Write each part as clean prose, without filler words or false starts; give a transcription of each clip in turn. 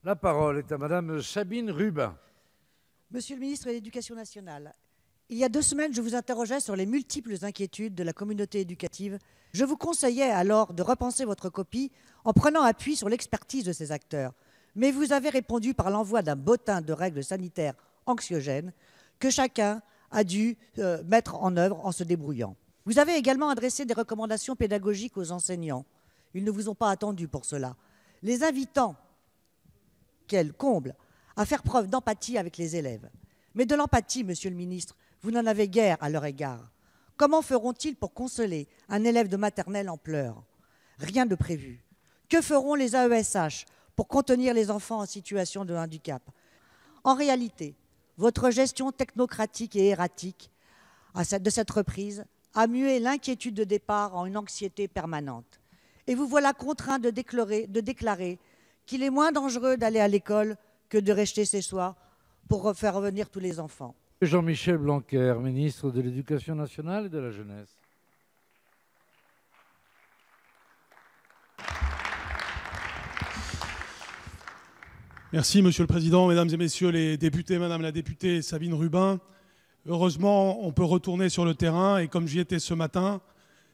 La parole est à Madame Sabine Rubin. Monsieur le ministre de l'Éducation nationale, il y a 2 semaines, je vous interrogeais sur les multiples inquiétudes de la communauté éducative. Je vous conseillais alors de repenser votre copie en prenant appui sur l'expertise de ces acteurs. Mais vous avez répondu par l'envoi d'un bottin de règles sanitaires anxiogènes que chacun a dû mettre en œuvre en se débrouillant. Vous avez également adressé des recommandations pédagogiques aux enseignants. Ils ne vous ont pas attendu pour cela. Les invitant, quel comble, à faire preuve d'empathie avec les élèves. Mais de l'empathie, monsieur le ministre, vous n'en avez guère à leur égard. Comment feront-ils pour consoler un élève de maternelle en pleurs? Rien de prévu. Que feront les AESH pour contenir les enfants en situation de handicap? En réalité, votre gestion technocratique et erratique de cette reprise a mué l'inquiétude de départ en une anxiété permanente. Et vous voilà contraint de déclarer qu'il est moins dangereux d'aller à l'école que de rester chez soi pour faire revenir tous les enfants. Jean-Michel Blanquer, ministre de l'Éducation nationale et de la jeunesse. Merci, Monsieur le Président, Mesdames et Messieurs les députés, Madame la députée Sabine Rubin. Heureusement, on peut retourner sur le terrain et comme j'y étais ce matin,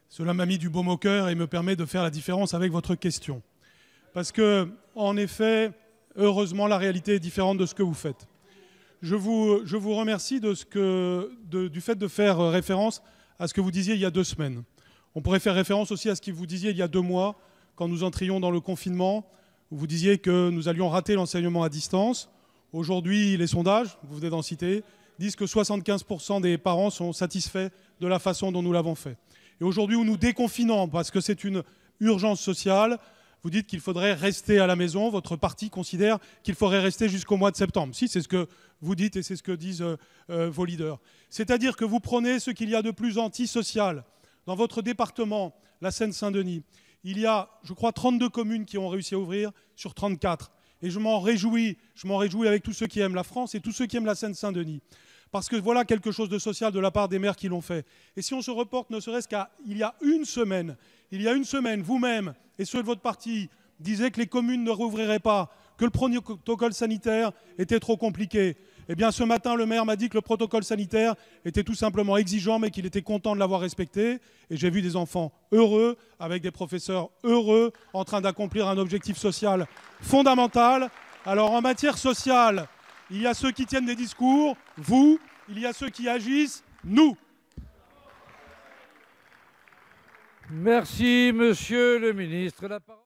cela m'a mis du baume au cœur et me permet de faire la différence avec votre question. Parce que, en effet, heureusement, la réalité est différente de ce que vous faites. Je vous remercie du fait de faire référence à ce que vous disiez il y a 2 semaines. On pourrait faire référence aussi à ce que vous disiez il y a 2 mois, quand nous entrions dans le confinement, où vous disiez que nous allions rater l'enseignement à distance. Aujourd'hui, les sondages, vous venez d'en citer, disent que 75% des parents sont satisfaits de la façon dont nous l'avons fait. Et aujourd'hui, où nous déconfinons, parce que c'est une urgence sociale, vous dites qu'il faudrait rester à la maison. Votre parti considère qu'il faudrait rester jusqu'au mois de septembre. Si, c'est ce que vous dites et c'est ce que disent vos leaders. C'est-à-dire que vous prenez ce qu'il y a de plus antisocial. Dans votre département, la Seine-Saint-Denis, il y a, je crois, 32 communes qui ont réussi à ouvrir sur 34. Et je m'en réjouis avec tous ceux qui aiment la France et tous ceux qui aiment la Seine-Saint-Denis. Parce que voilà quelque chose de social de la part des maires qui l'ont fait. Et si on se reporte ne serait-ce qu'à il y a une semaine, vous-même et ceux de votre parti disaient que les communes ne rouvriraient pas, que le protocole sanitaire était trop compliqué. Eh bien, ce matin, le maire m'a dit que le protocole sanitaire était tout simplement exigeant, mais qu'il était content de l'avoir respecté. Et j'ai vu des enfants heureux, avec des professeurs heureux, en train d'accomplir un objectif social fondamental. Alors, en matière sociale, il y a ceux qui tiennent des discours, vous, il y a ceux qui agissent, nous. Merci, Monsieur le ministre. La parole...